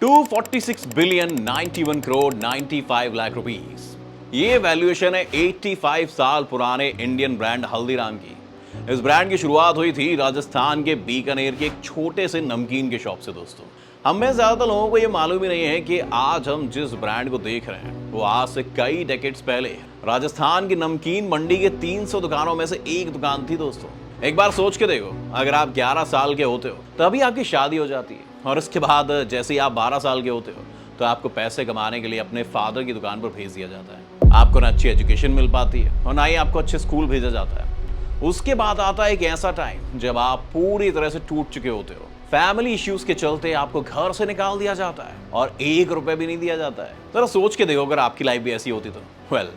246 billion 91 crore 95 lakh rupees, ये valuation है 85 साल पुराने इंडियन ब्रांड हल्दीराम की। इस ब्रांड की शुरुआत हुई थी राजस्थान के बीकानेर के एक छोटे से नमकीन के शॉप से। दोस्तों, हम में ज्यादातर लोगों को ये मालूम ही नहीं है कि आज हम जिस ब्रांड को देख रहे हैं वो आज से कई डेकेड्स पहले राजस्थान की नमकीन मंडी के 300 दुकानों में से एक दुकान थी। दोस्तों, एक बार सोच के देखो, अगर आप 11 साल के होते हो तभी आपकी शादी हो जाती है, और इसके बाद जैसे ही आप 12 साल के होते हो तो आपको पैसे कमाने के लिए अपने फादर की दुकान पर भेज दिया जाता है। आपको ना अच्छी एजुकेशन मिल पाती है और ना ही आपको अच्छे स्कूल भेजा जाता है। उसके बाद आता है एक ऐसा टाइम जब आप पूरी तरह से टूट चुके होते हो। फैमिली इश्यूज के चलते आपको घर से निकाल दिया जाता है और 1 रुपए भी नहीं दिया जाता है। जरा सोच के देखो, अगर आपकी लाइफ भी ऐसी होती तो।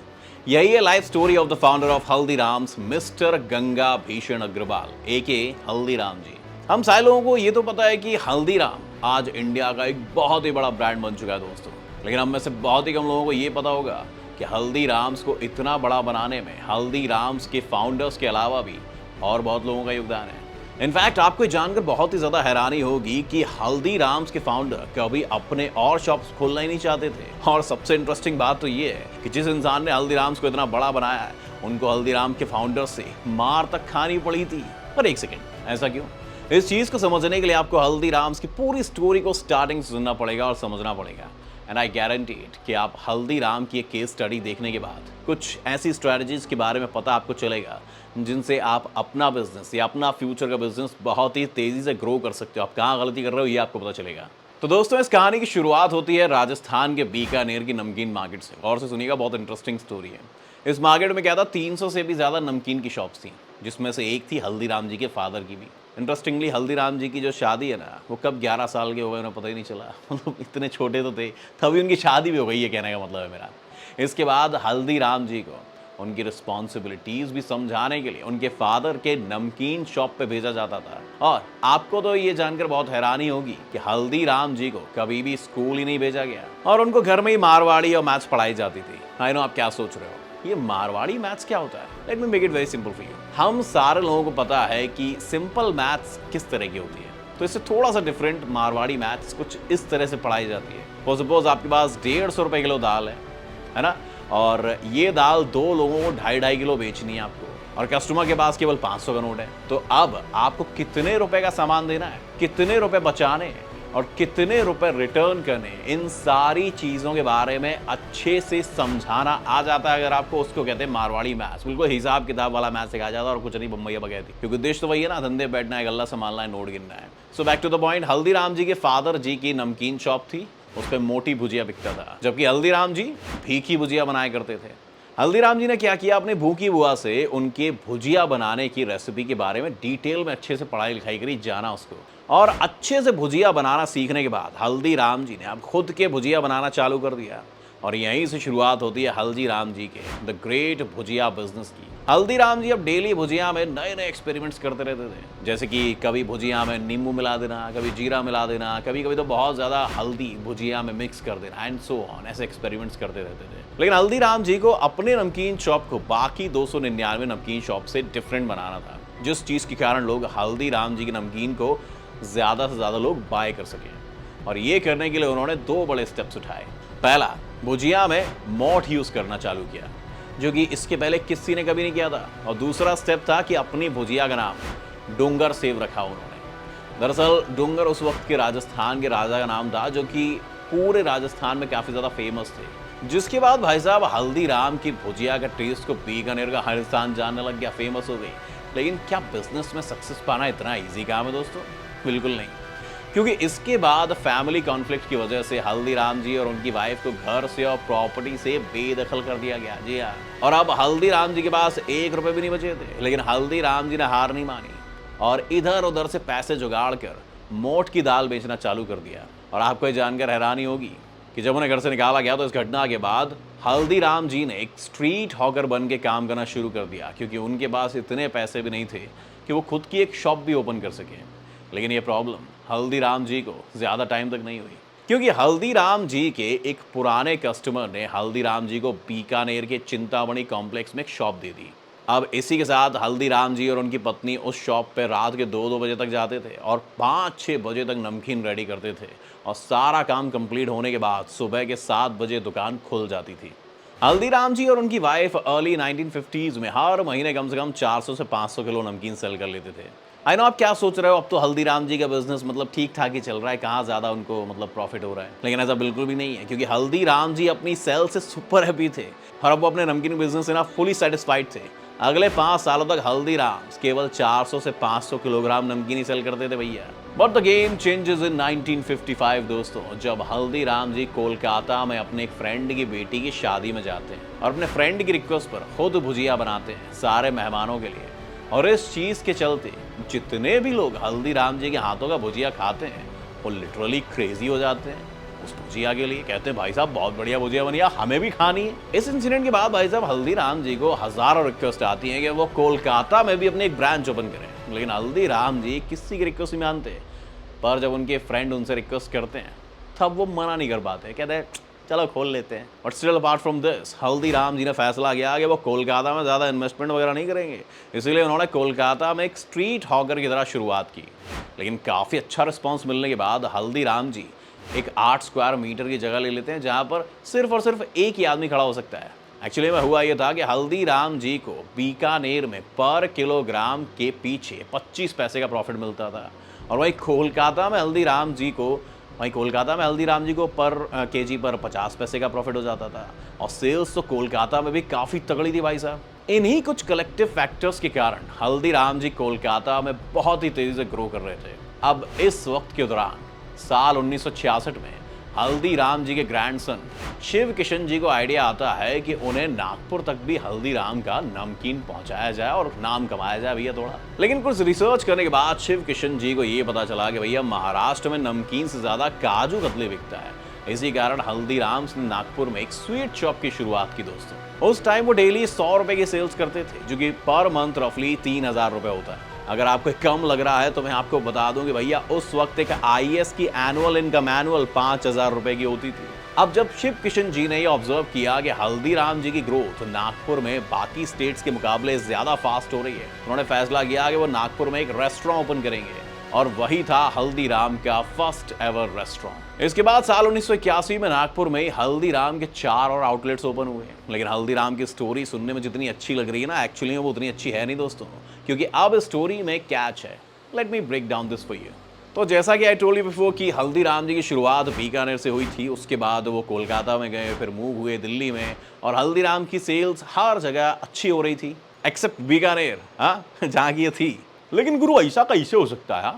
यही है life story of the founder of Haldiram's, mister Ganga भीषण अग्रवाल एके हल्दीराम जी। हम सारे लोगों को ये तो पता है कि हल्दीराम आज इंडिया का एक बहुत ही बड़ा ब्रांड बन चुका है दोस्तों, लेकिन हम में से बहुत ही कम लोगों को ये पता होगा कि हल्दीराम्स को इतना बड़ा बनाने में हल्दीराम्स के फाउंडर्स के अलावा भी और बहुत लोगों का योगदान है। इनफैक्ट आपको ये जानकर बहुत ही ज्यादा हैरानी होगी कि हल्दीराम्स के फाउंडर कभी अपने और शॉप्स खोलना ही नहीं चाहते थे। और सबसे इंटरेस्टिंग बात तो ये है कि जिस इंसान ने हल्दीराम्स को इतना बड़ा बनाया है उनको हल्दीराम के फाउंडर से मार तक खानी पड़ी थी। पर एक सेकेंड, ऐसा क्यों? इस चीज को समझने के लिए आपको हल्दीराम्स की पूरी स्टोरी को स्टार्टिंग से सुनना पड़ेगा और समझना पड़ेगा। एंड आई गारंटीड कि आप हल्दीराम की एक केस स्टडी देखने के बाद कुछ ऐसी स्ट्रेटजीज के बारे में पता आपको चलेगा जिनसे आप अपना बिजनेस या अपना फ्यूचर का बिजनेस बहुत ही तेजी से ग्रो कर सकते हो। आप कहाँ गलती कर रहे हो ये आपको पता चलेगा। तो दोस्तों, इस कहानी की शुरुआत होती है राजस्थान के बीकानेर की नमकीन मार्केट से। गौर से सुनिएगा, बहुत इंटरेस्टिंग स्टोरी है। इस मार्केट में क्या था, 300 से भी ज़्यादा नमकीन की शॉप्स थी, जिसमें से एक थी हल्दीराम जी के फादर की भी। इंटरेस्टिंगली हल्दीराम जी की जो शादी है ना, वो कब 11 साल के हो गए उन्हें पता ही नहीं चला। मतलब इतने छोटे तो थे, तभी उनकी शादी भी हो गई, ये कहने का मतलब है मेरा। इसके बाद हल्दीराम जी को उनकी रिस्पॉन्सिबिलिटीज भी समझाने के लिए उनके फादर के नमकीन शॉप पे भेजा जाता था। और आपको तो ये जानकर बहुत हैरानी होगी कि हल्दीराम जी को कभी भी स्कूल ही नहीं भेजा गया और उनको घर में ही मारवाड़ी और मैथ्स पढ़ाई जाती थी। आई नो आप क्या सोच रहे हो, ये मारवाड़ी मैथ्स क्या होता है? Let me make it very simple for you. हम सारे लोगों को पता है कि सिंपल मैथ्स किस तरह की होती है, तो इससे थोड़ा सा डिफरेंट मारवाड़ी मैथ्स कुछ इस तरह से पढ़ाई जाती है। फॉर सपोज आपके पास 150 रुपए किलो दाल है ना, और ये दाल 2 लोगों को 2.5 किलो बेचनी है आपको, और कस्टमर के पास केवल 500 का नोट है। तो अब आपको कितने रुपए का सामान देना है, कितने रुपए बचाने हैं और कितने रुपए रिटर्न करने, इन सारी चीजों के बारे में अच्छे से समझाना आ जाता है। अगर आपको, उसको कहते हैं मारवाड़ी मैथ्स। बिल्कुल हिसाब किताब वाला मैथ्स सिखाया जाता है और कुछ नहीं बम्बैया बगैती, क्योंकि उद्देश्य तो वही है ना, धंधे बैठना है, गल्ला संभालना है, नोट गिनना है। So back to the point, Haldiram ji के फादर जी की नमकीन शॉप थी, उस पर मोटी भुजिया बिकता था, जबकि हल्दीराम जी फीकी भुजिया बनाया करते थे। हल्दीराम जी ने क्या किया, अपने भूखी बुआ से उनके भुजिया बनाने की रेसिपी के बारे में डिटेल में अच्छे से पढ़ाई लिखाई करी, जाना उसको, और अच्छे से भुजिया बनाना सीखने के बाद हल्दीराम जी ने अब खुद के भुजिया बनाना चालू कर दिया। और यहीं से शुरुआत होती है हल्दीराम जी के द ग्रेट भुजिया बिजनेस की। हल्दीराम जी अब डेली भुजिया में नए नए एक्सपेरिमेंट्स करते रहते थे, जैसे कि कभी भुजिया में नींबू मिला देना, कभी जीरा मिला देना, कभी कभी तो बहुत ज़्यादा हल्दी भुजिया में मिक्स कर देना, एंड सो ऑन। ऐसे एक्सपेरिमेंट्स करते रहते थे। लेकिन हल्दीराम जी को अपने नमकीन शॉप को बाकी 299 नमकीन शॉप से डिफरेंट बनाना था, जिस चीज़ के कारण लोग हल्दीराम जी की नमकीन को ज़्यादा से ज़्यादा लोग बाय कर सकें। और ये करने के लिए उन्होंने 2 बड़े स्टेप्स उठाए। पहला, भुजिया में मोठ यूज़ करना चालू किया, जो कि इसके पहले किसी ने कभी नहीं किया था। और दूसरा स्टेप था कि अपनी भुजिया का नाम डूंगर सेव रखा उन्होंने। दरअसल डूंगर उस वक्त के राजस्थान के राजा का नाम था, जो कि पूरे राजस्थान में काफ़ी ज़्यादा फेमस थे। जिसके बाद भाई साहब हल्दीराम की भुजिया का टेस्ट को बीकानेर का हर इंसान जानने लग गया, फेमस हो गई। लेकिन क्या बिजनेस में सक्सेस पाना इतना ईजी काम है दोस्तों? बिल्कुल नहीं, क्योंकि इसके बाद फैमिली कॉन्फ्लिक्ट की वजह से हल्दीराम जी और उनकी वाइफ को घर से और प्रॉपर्टी से बेदखल कर दिया गया। जी हाँ, और अब हल्दीराम जी के पास 1 रुपए भी नहीं बचे थे। लेकिन हल्दीराम जी ने हार नहीं मानी और इधर उधर से पैसे जुगाड़ कर मोठ की दाल बेचना चालू कर दिया। और आपको ये जानकर हैरानी होगी कि जब उन्हें घर से निकाला गया तो इस घटना के बाद हल्दीराम जी ने एक स्ट्रीट हॉकर बन के काम करना शुरू कर दिया, क्योंकि उनके पास इतने पैसे भी नहीं थे कि वो खुद की एक शॉप भी ओपन कर सके। लेकिन ये प्रॉब्लम हल्दीराम जी को ज़्यादा टाइम तक नहीं हुई, क्योंकि हल्दीराम जी के एक पुराने कस्टमर ने हल्दीराम जी को बीकानेर के चिंतामणि कॉम्प्लेक्स में एक शॉप दे दी। अब इसी के साथ हल्दीराम जी और उनकी पत्नी उस शॉप पे रात के 2-2 बजे तक जाते थे और 5-6 बजे तक नमकीन रेडी करते थे और सारा काम कंप्लीट होने के बाद सुबह के 7 बजे दुकान खुल जाती थी। हल्दीराम जी और उनकी वाइफ अर्ली 1950s में हर महीने कम से कम 400 से 500 किलो नमकीन सेल कर लेते थे। आई नो आप क्या सोच रहे हो, अब तो हल्दीराम जी का बिजनेस मतलब ठीक ठाक ही चल रहा है, कहाँ ज़्यादा उनको मतलब प्रॉफिट हो रहा है। लेकिन ऐसा बिल्कुल भी नहीं है, क्योंकि हल्दीराम जी अपनी सेल से सुपर हैप्पी थे और अब वो अपने नमकीन बिजनेस से ना फुली सेटिस्फाइड थे। अगले 5 सालों तक हल्दीराम्स केवल 400 से 500 किलोग्राम नमकीन ही सेल करते थे भैया। But the game changes in 1955 दोस्तों, जब हल्दीराम जी कोलकाता में अपने एक फ्रेंड की बेटी की शादी में जाते हैं और अपने फ्रेंड की रिक्वेस्ट पर खुद भुजिया बनाते हैं सारे मेहमानों के लिए। और इस चीज़ के चलते जितने भी लोग हल्दीराम जी के हाथों का भुजिया खाते हैं वो लिटरली क्रेजी हो जाते हैं उस भुजिया के लिए। कहते हैं भाई साहब बहुत बढ़िया भुजिया बनी है, हमें भी खानी है। इस इंसिडेंट के बाद भाई साहब हल्दीराम जी को हजारों रिक्वेस्ट आती हैं कि वो कोलकाता में भी अपने एक ब्रांच ओपन करें, लेकिन हल्दीराम जी किसी की रिक्वेस्ट नहीं मानते। पर जब उनके फ्रेंड उनसे रिक्वेस्ट करते हैं तब वो मना नहीं कर पाते, कहते हैं चलो खोल लेते हैं। But still apart from this Haldiram ji ने फैसला किया कि वो कोलकाता में ज़्यादा इन्वेस्टमेंट वगैरह नहीं करेंगे, इसीलिए उन्होंने कोलकाता में एक स्ट्रीट हॉकर की तरह शुरुआत की। लेकिन काफ़ी अच्छा रिस्पॉन्स मिलने के बाद हल्दीराम जी एक 8 स्क्वायर मीटर की जगह ले लेते हैं जहाँ पर सिर्फ और सिर्फ एक ही आदमी खड़ा हो सकता है। एक्चुअली में हुआ ये था कि हल्दीराम जी को बीकानेर में पर किलोग्राम के पीछे 25 पैसे का प्रॉफिट मिलता था और वहीं कोलकाता में हल्दीराम जी को पर केजी पर 50 पैसे का प्रॉफिट हो जाता था। और सेल्स तो कोलकाता में भी काफ़ी तगड़ी थी भाई साहब। इन्हीं कुछ कलेक्टिव फैक्टर्स के कारण हल्दीराम जी कोलकाता में बहुत ही तेज़ी से ग्रो कर रहे थे। अब इस वक्त के दौरान साल 1966 में हल्दीराम जी के ग्रैंडसन शिव किशन जी को आइडिया आता है कि उन्हें नागपुर तक भी हल्दीराम का नमकीन पहुंचाया जाए और नाम कमाया जाए भैया थोड़ा। लेकिन कुछ रिसर्च करने के बाद शिव किशन जी को ये पता चला कि भैया महाराष्ट्र में नमकीन से ज़्यादा काजू कतली बिकता है। इसी कारण हल्दीराम्स ने नागपुर में एक स्वीट शॉप की शुरुआत की दोस्तों। उस टाइम वो डेली 100 रुपए की सेल्स करते थे, जो कि पर मंथ रफली 3000 रुपए होता है। अगर आपको कम लग रहा है तो मैं आपको बता दूं कि भैया उस वक्त एक IAS की एनुअल इनकम 5000 रुपए की होती थी। अब जब शिव किशन जी ने ये ऑब्जर्व किया कि हल्दीराम जी की ग्रोथ नागपुर में बाकी स्टेट्स के मुकाबले ज्यादा फास्ट हो रही है, उन्होंने फैसला किया कि वो नागपुर में एक रेस्टोरेंट ओपन करेंगे और वही था हल्दीराम का फर्स्ट एवर रेस्टोरेंट। इसके बाद साल 1981 में नागपुर में हल्दीराम के 4 और आउटलेट्स ओपन हुए। लेकिन हल्दीराम की स्टोरी सुनने में जितनी अच्छी लग रही है ना, एक्चुअली वो उतनी अच्छी है नहीं दोस्तों, क्योंकि अब स्टोरी में कैच है। Let me break down this for you. तो जैसा कि आई टोल्ड यू बिफोर कि हल्दीराम जी की शुरुआत बीकानेर से हुई थी, उसके बाद वो कोलकाता में गए, फिर मूव हुए दिल्ली में, और हल्दीराम की सेल्स हर जगह अच्छी हो रही थी एक्सेप्ट बीकानेर, जहाँ की ये थी। लेकिन गुरु ऐसा कैसे हो सकता है?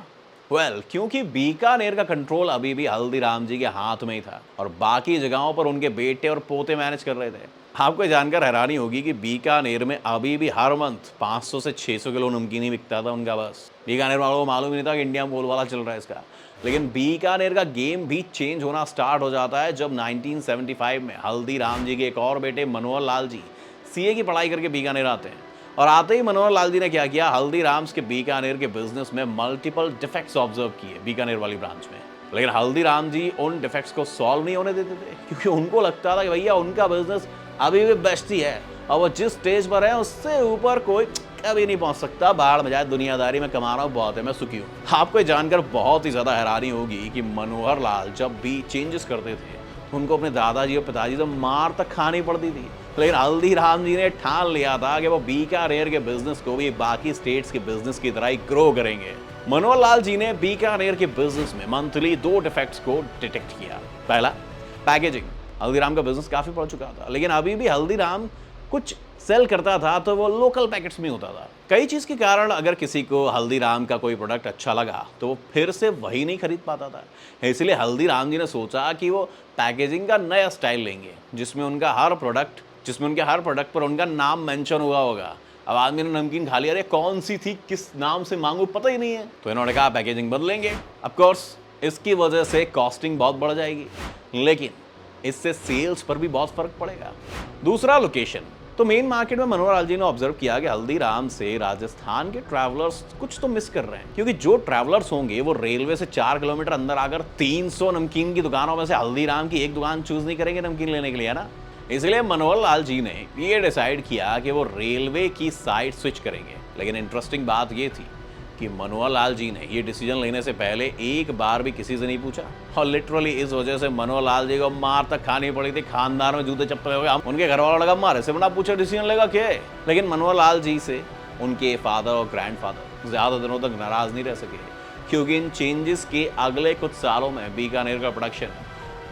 वेल, क्योंकि बीकानेर का कंट्रोल अभी भी हल्दीराम जी के हाथ में ही था और बाकी जगहों पर उनके बेटे और पोते मैनेज कर रहे थे। आपको जानकर हैरानी होगी कि बीकानेर में अभी भी हर मंथ 500 से 600 किलो नमकीन ही बिकता था उनका। बस बीकानेर वालों को मालूम ही नहीं था कि इंडिया में बोलबाला चल रहा है इसका। लेकिन बीकानेर का गेम भी चेंज होना स्टार्ट हो जाता है जब 1975 में हल्दीराम जी के एक और बेटे मनोहर लाल जी CA की पढ़ाई करके बीकानेर आते हैं। और आते ही मनोहर लाल जी ने क्या किया, हल्दीराम्स के बीकानेर के बिजनेस में मल्टीपल डिफेक्ट्स ऑब्जर्व किए बीकानेर वाली ब्रांच में। लेकिन हल्दीराम जी उन डिफेक्ट्स को सॉल्व नहीं होने देते थे, क्योंकि उनको लगता था कि भैया उनका बिजनेस अभी भी बेस्ट ही है और वो जिस स्टेज पर है उससे ऊपर कोई कभी नहीं पहुंच सकता। बाहर में जाए, दुनियादारी में कमा रहा हूँ बहुत है, मैं सुखी हूँ। आपको जानकर बहुत ही ज़्यादा हैरानी होगी कि मनोहर लाल जब भी चेंजेस करते थे उनको अपने दादाजी और पिताजी से मार तक खानी पड़ती थी। लेकिन हल्दीराम जी ने ठान लिया था कि वो बीकानेर के बिजनेस को भी बाकी स्टेट्स के बिजनेस की तरह ही ग्रो करेंगे। मनोहर लाल जी ने बीकानेर के बिजनेस में मंथली 2 डिफेक्ट्स को डिटेक्ट किया। पहला, पैकेजिंग। हल्दीराम का बिजनेस काफ़ी बढ़ चुका था, लेकिन अभी भी हल्दीराम कुछ सेल करता था तो वो लोकल पैकेट्स में होता था। कई चीज़ के कारण अगर किसी को हल्दीराम का कोई प्रोडक्ट अच्छा लगा तो वो फिर से वही नहीं खरीद पाता था। इसलिए हल्दीराम जी ने सोचा कि वो पैकेजिंग का नया स्टाइल लेंगे जिसमें उनके हर प्रोडक्ट पर उनका नाम मेंशन हुआ होगा। अब आदमी ने नमकीन खा लिया, अरे कौन सी थी, किस नाम से मांगू, पता ही नहीं है। तो इन्होंने कहा पैकेजिंग बदलेंगे। ऑफ कोर्स इसकी वजह से कॉस्टिंग बहुत बढ़ जाएगी, लेकिन इससे सेल्स पर भी बहुत फर्क पड़ेगा। दूसरा, लोकेशन। तो मेन मार्केट में मनोहर लाल जी ने ऑब्जर्व किया कि हल्दीराम से राजस्थान के ट्रैवलर्स कुछ तो मिस कर रहे हैं, क्योंकि जो ट्रैवलर्स होंगे वो रेलवे से 4 किलोमीटर अंदर आकर 300 नमकीन की दुकानों में से हल्दीराम की एक दुकान चूज नहीं करेंगे नमकीन लेने के लिए, है ना। इसलिए मनोहर लाल जी ने ये डिसाइड किया कि वो रेलवे की साइड स्विच करेंगे। लेकिन इंटरेस्टिंग बात ये थी कि मनोहर लाल जी ने ये डिसीजन लेने से पहले एक बार भी किसी से नहीं पूछा, और लिटरली इस वजह से मनोहर लाल जी को मार तक खानी पड़ी थी। खानदान में जूते चप्पल हो गए, उनके घर वालों लगा मारे से बिना पूछे डिसीजन लेगा क्या। लेकिन मनोहर लाल जी से उनके फादर और ग्रैंडफादर ज़्यादा दिनों तक नाराज़ नहीं रह सके, क्योंकि इन चेंजेस के अगले कुछ सालों में बीकानेर का प्रोडक्शन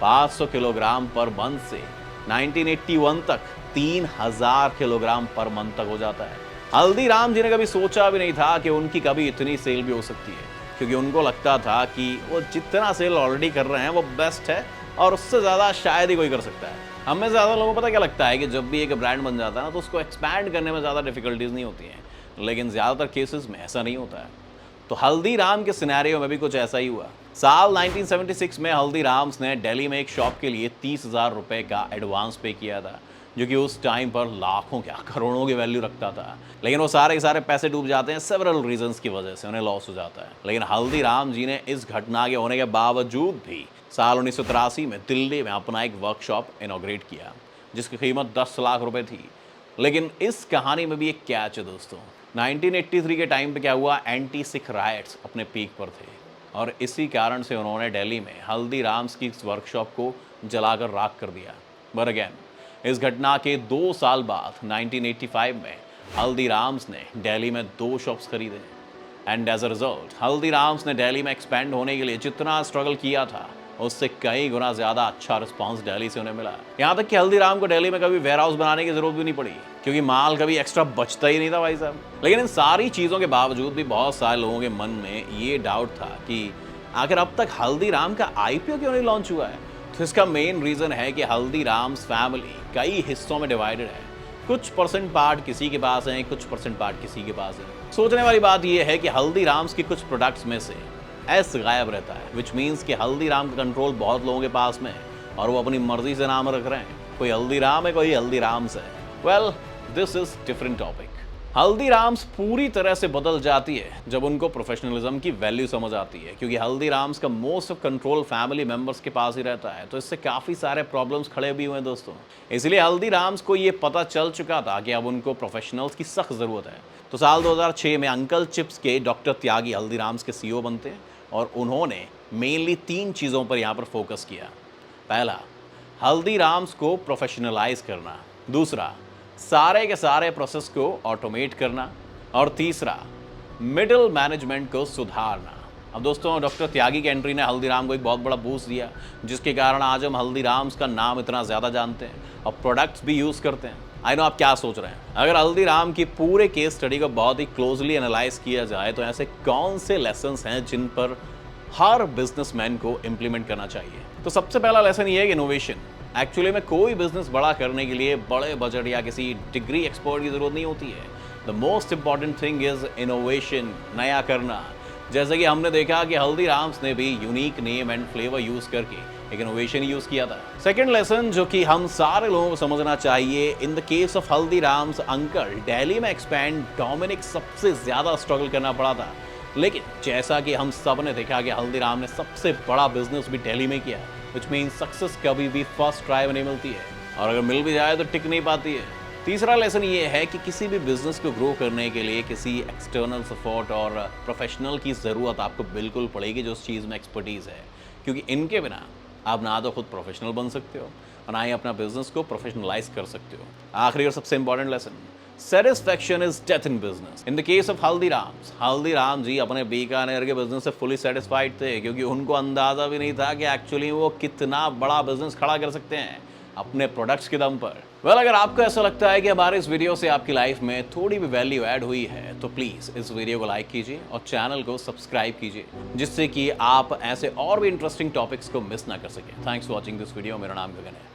500 किलोग्राम पर मंथ से 1981 तक 3000 किलोग्राम पर मंथ तक हो जाता है। हल्दीराम जी ने कभी सोचा भी नहीं था कि उनकी कभी इतनी सेल भी हो सकती है, क्योंकि उनको लगता था कि वो जितना सेल ऑलरेडी कर रहे हैं वो बेस्ट है और उससे ज़्यादा शायद ही कोई कर सकता है। हमें ज़्यादा लोगों को पता क्या लगता है कि जब भी एक ब्रांड बन जाता है ना तो उसको एक्सपैंड करने में ज़्यादा डिफिकल्टीज नहीं होती हैं, लेकिन ज़्यादातर केसेस में ऐसा नहीं होता है। तो हल्दीराम के सिनेरियो में भी कुछ ऐसा ही हुआ। साल 1976 में हल्दीराम्स ने दिल्ली में एक शॉप के लिए 30,000 रुपये का एडवांस पे किया था, जो कि उस टाइम पर लाखों क्या करोड़ों की वैल्यू रखता था। लेकिन वो सारे के सारे पैसे डूब जाते हैं सेवरल रीजंस की वजह से, उन्हें लॉस हो जाता है। लेकिन हल्दीराम जी ने इस घटना के होने के बावजूद भी साल 1983 में दिल्ली में अपना एक वर्कशॉप इनॉग्रेट किया, जिसकी कीमत 10 लाख रुपए थी। लेकिन इस कहानी में भी एक कैच है दोस्तों। 1983 के टाइम पे क्या हुआ, एंटी सिख राइट्स अपने पीक पर थे, और इसी कारण से उन्होंने दिल्ली में हल्दीराम्स की इस वर्कशॉप को जलाकर राख कर दिया। बट अगेन इस घटना के 2 साल बाद 1985 में हल्दीराम्स ने दिल्ली में 2 शॉप्स खरीदे, and as a result Haldiram's ने दिल्ली में एक्सपेंड होने के लिए जितना स्ट्रगल किया था उससे कई गुना ज़्यादा अच्छा रिस्पांस दिल्ली से उन्हें मिला। यहाँ तक कि हल्दीराम को दिल्ली में कभी वेयर हाउस बनाने की जरूरत भी नहीं पड़ी, क्योंकि माल कभी एक्स्ट्रा बचता ही नहीं था भाई साहब। लेकिन इन सारी चीज़ों के बावजूद भी बहुत सारे लोगों के मन में ये डाउट था कि आखिर अब तक हल्दीराम का IPO क्यों नहीं लॉन्च हुआ है। तो इसका मेन रीज़न है कि हल्दीराम्स फैमिली कई हिस्सों में डिवाइडेड है। कुछ परसेंट पार्ट किसी के पास हैं, कुछ परसेंट पार्ट किसी के पास है। सोचने वाली बात यह है कि हल्दीराम्स की कुछ प्रोडक्ट्स में से एस गायब रहता है, विच मीन्स कि हल्दीराम का कंट्रोल बहुत लोगों के पास में है और वो अपनी मर्जी से नाम रख रहे हैं। कोई हल्दीराम है, कोई हल्दीराम्स है। Well, this is different topic. Haldiram's पूरी तरह से बदल जाती है जब उनको प्रोफेशनलिज्म की वैल्यू समझ आती है, क्योंकि हल्दीराम्स का most of control family members के पास ही रहता है। तो इससे काफ़ी सारे प्रॉब्लम्स खड़े भी हुए हैं दोस्तों। इसलिए हल्दीराम्स को ये पता चल चुका था कि अब उनको प्रोफेशनल्स की सख्त ज़रूरत है। तो साल 2006 में अंकल चिप्स के डॉक्टर त्यागी हल्दीराम्स के CEO बनते हैं, और उन्होंने मेनली 3 चीज़ों पर यहाँ पर फोकस किया। पहला, हल्दीराम्स को प्रोफेशनलाइज करना। दूसरा, सारे के सारे प्रोसेस को ऑटोमेट करना। और तीसरा, मिडिल मैनेजमेंट को सुधारना। अब दोस्तों, डॉक्टर त्यागी की एंट्री ने हल्दीराम को एक बहुत बड़ा बूस्ट दिया, जिसके कारण आज हम हल्दीराम्स का नाम इतना ज़्यादा जानते हैं और प्रोडक्ट्स भी यूज़ करते हैं। आई नो आप क्या सोच रहे हैं, अगर हल्दीराम की पूरे केस स्टडी को बहुत ही क्लोजली एनालाइज किया जाए तो ऐसे कौन से लेसन्स हैं जिन पर हर बिजनेसमैन को इम्प्लीमेंट करना चाहिए। तो सबसे पहला लेसन ये है कि इनोवेशन। एक्चुअली में कोई बिजनेस बड़ा करने के लिए बड़े बजट या किसी डिग्री एक्सपर्ट की जरूरत नहीं होती है। The most important thing is innovation, नया करना। जैसे कि हमने देखा कि हल्दीराम्स ने भी unique name and flavour use करके एक इनोवेशन यूज किया था। सेकंड लेसन जो कि हम सारे लोगों को समझना चाहिए, इन the case of Haldiram's uncle Delhi में एक्सपैंड डोमिनिक सबसे ज्यादा स्ट्रगल करना पड़ा था। लेकिन जैसा कि हम सब ने देखा कि हल्दीराम ने सबसे बड़ा बिजनेस भी दिल्ली में किया, विच मीन सक्सेस कभी भी फर्स्ट ट्राई में नहीं मिलती है, और अगर मिल भी जाए तो टिक नहीं पाती है। तीसरा लेसन ये है कि किसी भी बिजनेस को ग्रो करने के लिए किसी एक्सटर्नल सपोर्ट और प्रोफेशनल की ज़रूरत आपको बिल्कुल पड़ेगी जो उस चीज़ में एक्सपर्टीज़ है, क्योंकि इनके बिना आप ना तो खुद प्रोफेशनल बन सकते हो और ना ही अपना बिजनेस को प्रोफेशनलाइज कर सकते हो। आखिरी और सबसे important lesson, satisfaction is death in business. In the case of Haldirams, Haldiram ji अपने बीकानेर के बिजनेस से फुली सेटिस्फाइड थे, क्योंकि उनको अंदाजा भी नहीं था कि एक्चुअली वो कितना बड़ा बिजनेस खड़ा कर सकते हैं अपने प्रोडक्ट्स के दम पर। वेल, अगर आपको ऐसा लगता है कि हमारे इस वीडियो से आपकी लाइफ में थोड़ी भी वैल्यू ऐड हुई है तो प्लीज़ इस वीडियो को लाइक कीजिए और चैनल को सब्सक्राइब कीजिए, जिससे कि आप ऐसे और भी इंटरेस्टिंग टॉपिक्स को मिस ना कर सकें। Thanks for watching this video. मेरा नाम गगन है।